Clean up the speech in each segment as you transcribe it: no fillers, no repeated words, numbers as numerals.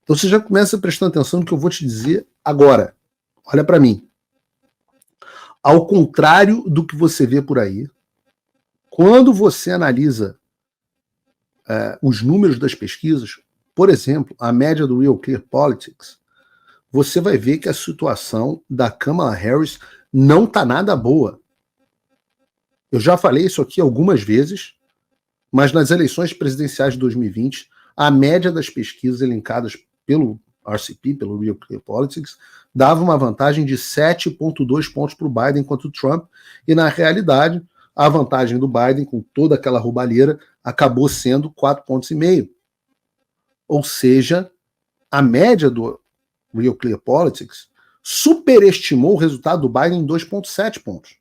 Então você já começa prestando atenção no que eu vou te dizer agora. Olha para mim. Ao contrário do que você vê por aí, quando você analisa os números das pesquisas, por exemplo, a média do Real Clear Politics, você vai ver que a situação da Kamala Harris não está nada boa. Eu já falei isso aqui algumas vezes, mas nas eleições presidenciais de 2020, a média das pesquisas elencadas pelo RCP, pelo Real Clear Politics, dava uma vantagem de 7,2 pontos para o Biden contra o Trump, e na realidade, a vantagem do Biden, com toda aquela roubalheira, acabou sendo 4,5 pontos. Ou seja, a média do Real Clear Politics superestimou o resultado do Biden em 2,7 pontos.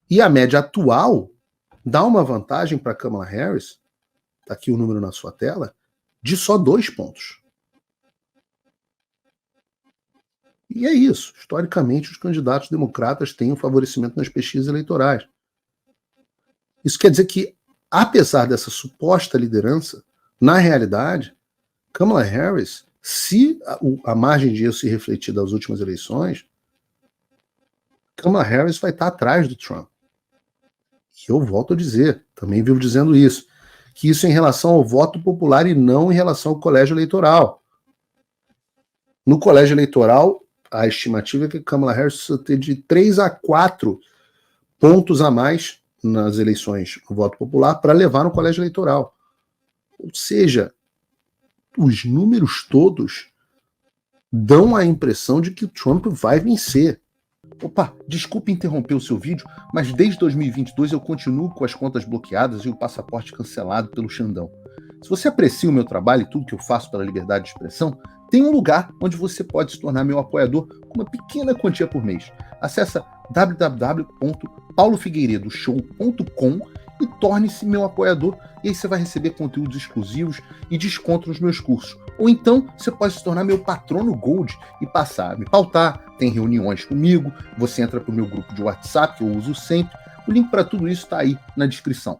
E a média atual dá uma vantagem para Kamala Harris, está aqui o número na sua tela, de só 2 pontos. E é isso. Historicamente, os candidatos democratas têm um favorecimento nas pesquisas eleitorais. Isso quer dizer que, apesar dessa suposta liderança, na realidade, Kamala Harris, se a margem de erro se refletir das últimas eleições, Kamala Harris vai estar atrás do Trump. E eu volto a dizer, também vivo dizendo isso, que isso é em relação ao voto popular e não em relação ao colégio eleitoral. No colégio eleitoral, a estimativa é que Kamala Harris precisa ter de 3 a 4 pontos a mais nas eleições no voto popular para levar no colégio eleitoral. Ou seja, os números todos dão a impressão de que o Trump vai vencer. Opa, desculpe interromper o seu vídeo, mas desde 2022 eu continuo com as contas bloqueadas e o passaporte cancelado pelo Xandão. Se você aprecia o meu trabalho e tudo que eu faço pela liberdade de expressão, tem um lugar onde você pode se tornar meu apoiador com uma pequena quantia por mês. Acesse www.paulofigueiredoshow.com e torne-se meu apoiador, e aí você vai receber conteúdos exclusivos e desconto nos meus cursos. Ou então você pode se tornar meu patrono Gold e passar a me pautar, tem reuniões comigo, você entra para o meu grupo de WhatsApp, que eu uso sempre. O link para tudo isso está aí na descrição.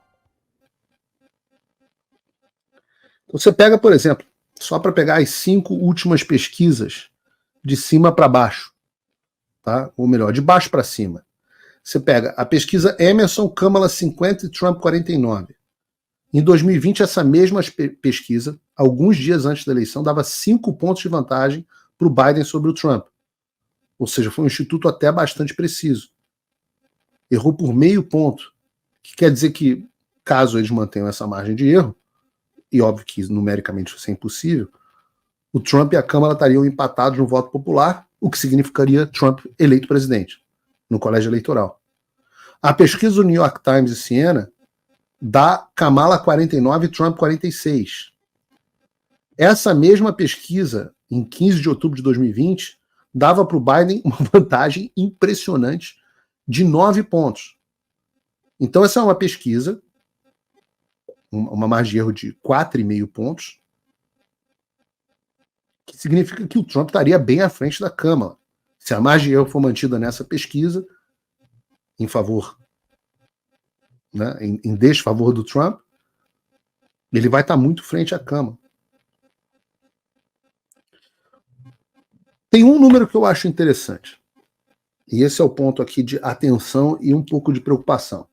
Então você pega, por exemplo, só para pegar as 5 últimas pesquisas de cima para baixo, tá? Ou melhor, de baixo para cima. Você pega a pesquisa Emerson, Kamala 50 e Trump 49. Em 2020, essa mesma pesquisa, alguns dias antes da eleição, dava 5 pontos de vantagem para o Biden sobre o Trump. Ou seja, foi um instituto até bastante preciso. Errou por meio ponto, que quer dizer que, caso eles mantenham essa margem de erro, e óbvio que numericamente isso é impossível, o Trump e a Kamala estariam empatados no voto popular, o que significaria Trump eleito presidente no colégio eleitoral. A pesquisa do New York Times e Siena dá Kamala 49 e Trump 46. Essa mesma pesquisa, em 15 de outubro de 2020, dava para o Biden uma vantagem impressionante de 9 pontos. Então essa é uma pesquisa, uma margem de erro de 4,5 pontos, que significa que o Trump estaria bem à frente da Kamala. Se a margem de erro for mantida nessa pesquisa, em favor, né, em desfavor do Trump, ele vai estar muito frente à Kamala. Tem um número que eu acho interessante, e esse é o ponto aqui de atenção e um pouco de preocupação.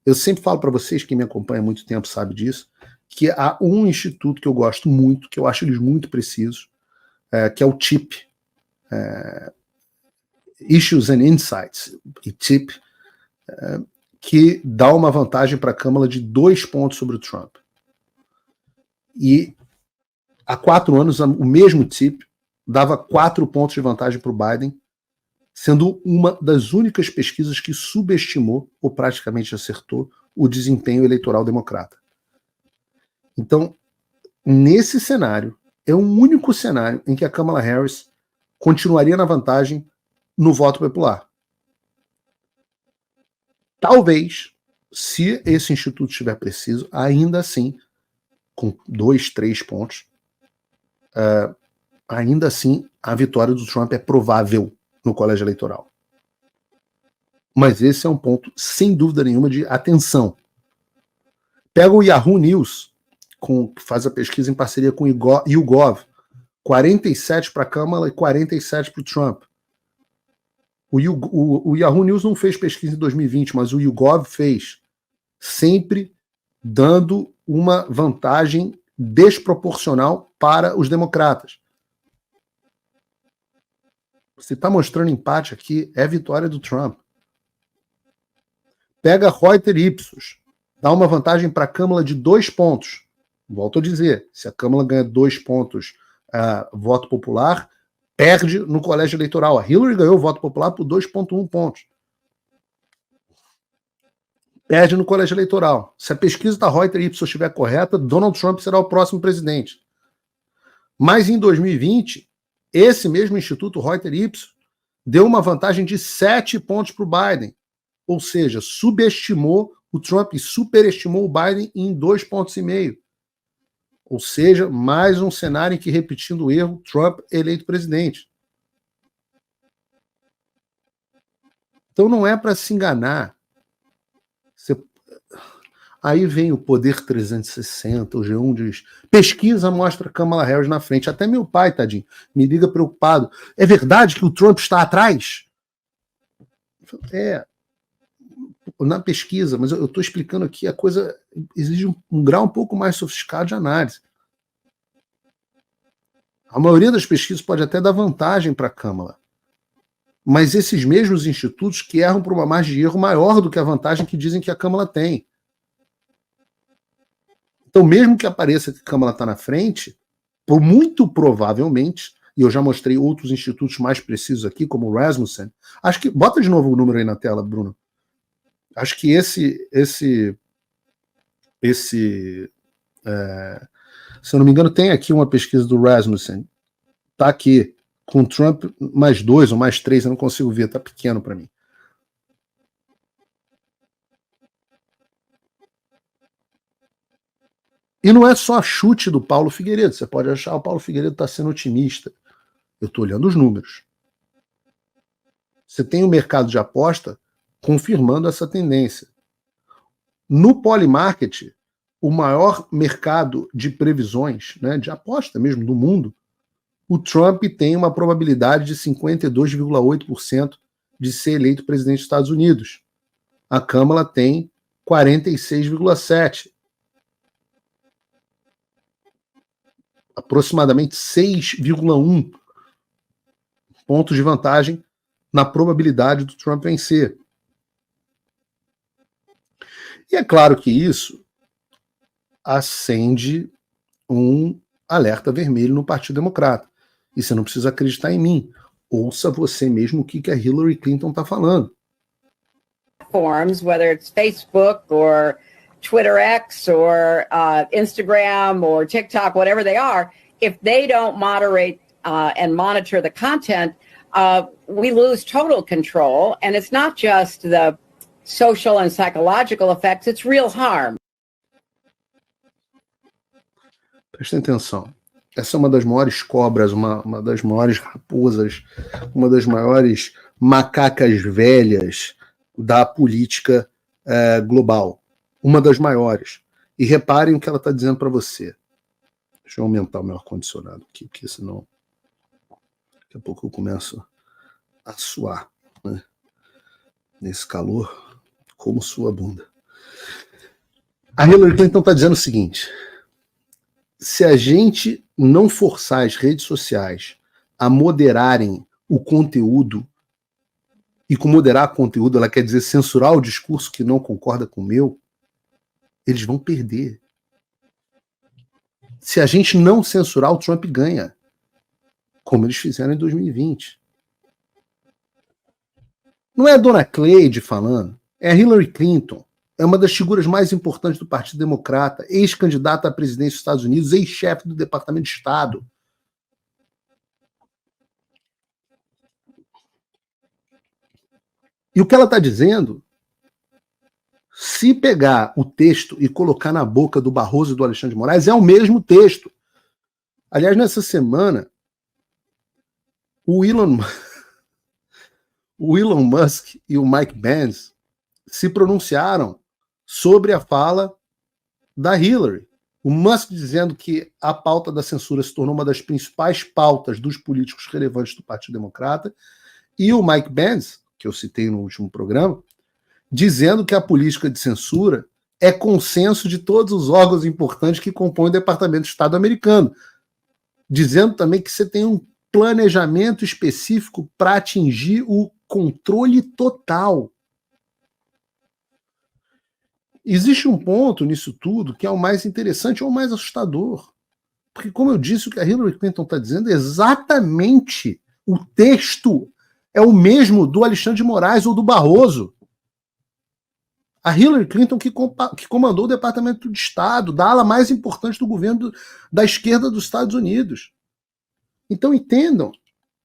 Eu sempre falo para vocês, quem me acompanha há muito tempo sabe disso, que há um instituto que eu gosto muito, que eu acho eles muito precisos, que é o TIP, Issues and Insights, e TIP, que dá uma vantagem para a Kamala de 2 pontos sobre o Trump. E há 4 anos, o mesmo TIP dava 4 pontos de vantagem para o Biden, sendo uma das únicas pesquisas que subestimou, ou praticamente acertou, o desempenho eleitoral democrata. Então, nesse cenário, é o único cenário em que a Kamala Harris continuaria na vantagem no voto popular. Talvez, se esse instituto estiver preciso, ainda assim, com 2, 3 pontos, ainda assim a vitória do Trump é provável no colégio eleitoral. Mas esse é um ponto, sem dúvida nenhuma, de atenção. Pega o Yahoo News, que faz a pesquisa em parceria com o YouGov. 47 para a Kamala e 47 para o Trump. O Yahoo News não fez pesquisa em 2020, mas o YouGov fez, sempre dando uma vantagem desproporcional para os democratas. Você está mostrando empate aqui, é vitória do Trump. Pega Reuters Ipsos, dá uma vantagem para a Kamala de 2 pontos. Volto a dizer, se a Kamala ganha 2 pontos voto popular, perde no colégio eleitoral. A Hillary ganhou o voto popular por 2,1 pontos. Perde no colégio eleitoral. Se a pesquisa da Reuters Ipsos estiver correta, Donald Trump será o próximo presidente. Mas em 2020, esse mesmo instituto Reuters Ipsos deu uma vantagem de 7 pontos para o Biden. Ou seja, subestimou o Trump e superestimou o Biden em 2,5 pontos. Ou seja, mais um cenário em que, repetindo o erro, Trump eleito presidente. Então não é para se enganar. Aí vem o Poder 360, o G1 diz, pesquisa mostra Kamala Harris na frente. Até meu pai, tadinho, me liga preocupado. É verdade que o Trump está atrás? Na pesquisa, mas eu estou explicando aqui, a coisa exige um grau um pouco mais sofisticado de análise. A maioria das pesquisas pode até dar vantagem para a Kamala, mas esses mesmos institutos que erram por uma margem de erro maior do que a vantagem que dizem que a Kamala tem. Então, mesmo que apareça que a Kamala está na frente, muito provavelmente, e eu já mostrei outros institutos mais precisos aqui, como o Rasmussen, acho que, bota de novo o número aí na tela, Bruno. Acho que se eu não me engano, tem aqui uma pesquisa do Rasmussen. Está aqui, com Trump mais 2 ou mais 3, eu não consigo ver, está pequeno para mim. E não é só chute do Paulo Figueiredo. Você pode achar que o Paulo Figueiredo está sendo otimista. Eu estou olhando os números. Você tem o mercado de aposta confirmando essa tendência. No Polymarket, o maior mercado de previsões, né, de aposta mesmo do mundo, o Trump tem uma probabilidade de 52,8% de ser eleito presidente dos Estados Unidos. A Kamala tem 46,7%. Aproximadamente 6,1 pontos de vantagem na probabilidade do Trump vencer. E é claro que isso acende um alerta vermelho no Partido Democrata. E você não precisa acreditar em mim. Ouça você mesmo o que a Hillary Clinton está falando. Forms, whether it's Facebook or Twitter X or Instagram or TikTok, whatever they are, if they don't moderate and monitor the content, we lose total control. And it's not just the social and psychological effects, it's real harm. Prestem atenção. Essa é uma das maiores cobras, uma das maiores raposas, uma das maiores macacas velhas da política global. Uma das maiores. E reparem o que ela está dizendo para você. Deixa eu aumentar o meu ar-condicionado aqui, porque senão daqui a pouco eu começo a suar, né? Nesse calor, como sua bunda. A Hillary Clinton está dizendo o seguinte: se a gente não forçar as redes sociais a moderarem o conteúdo, e com moderar conteúdo ela quer dizer censurar o discurso que não concorda com o meu, eles vão perder. Se a gente não censurar, o Trump ganha, como eles fizeram em 2020. Não é a dona Cleide falando, é a Hillary Clinton. É uma das figuras mais importantes do Partido Democrata, ex-candidata à presidência dos Estados Unidos, ex-chefe do Departamento de Estado. E o que ela está dizendo, se pegar o texto e colocar na boca do Barroso e do Alexandre de Moraes, é o mesmo texto. Aliás, nessa semana, o Elon Musk e o Mike Pence se pronunciaram sobre a fala da Hillary. O Musk dizendo que a pauta da censura se tornou uma das principais pautas dos políticos relevantes do Partido Democrata, e o Mike Pence, que eu citei no último programa, dizendo que a política de censura é consenso de todos os órgãos importantes que compõem o Departamento de Estado americano, dizendo também que você tem um planejamento específico para atingir o controle total. Existe um ponto nisso tudo que é o mais interessante ou o mais assustador. Porque, como eu disse, o que a Hillary Clinton está dizendo é exatamente o texto é o mesmo do Alexandre de Moraes ou do Barroso. A Hillary Clinton que comandou o Departamento de Estado, da ala mais importante do governo da esquerda dos Estados Unidos. Então, entendam,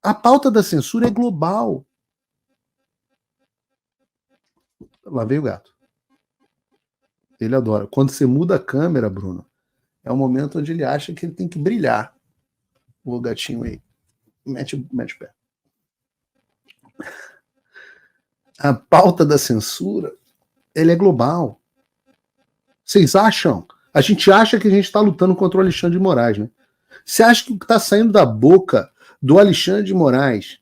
a pauta da censura é global. Lá veio o gato. Ele adora. Quando você muda a câmera, Bruno, é o momento onde ele acha que ele tem que brilhar. O gatinho aí. Mete o pé. A pauta da censura, ela é global. Vocês acham? A gente acha que a gente está lutando contra o Alexandre de Moraes, né? Você acha que o que está saindo da boca do Alexandre de Moraes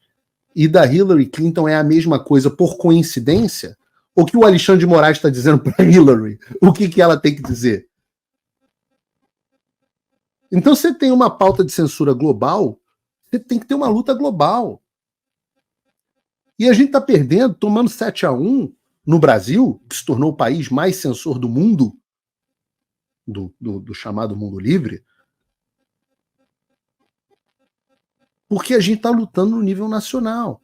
e da Hillary Clinton é a mesma coisa por coincidência? Ou que o Alexandre de Moraes está dizendo para Hillary o que ela tem que dizer? Então, você tem uma pauta de censura global, você tem que ter uma luta global. E a gente está perdendo, tomando 7-1 no Brasil, que se tornou o país mais censor do mundo, do chamado mundo livre, porque a gente está lutando no nível nacional.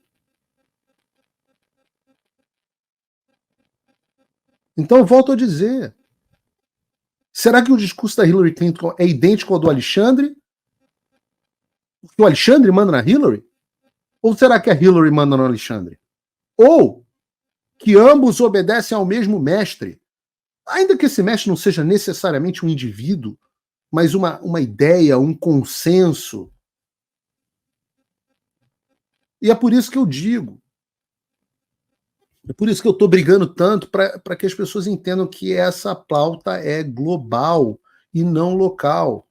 Então, eu volto a dizer, será que o discurso da Hillary Clinton é idêntico ao do Alexandre? Porque o Alexandre manda na Hillary? Ou será que a Hillary manda no Alexandre? Ou que ambos obedecem ao mesmo mestre, ainda que esse mestre não seja necessariamente um indivíduo, mas uma ideia, um consenso. E é por isso que eu digo, é por isso que eu estou brigando tanto para que as pessoas entendam que essa pauta é global e não local.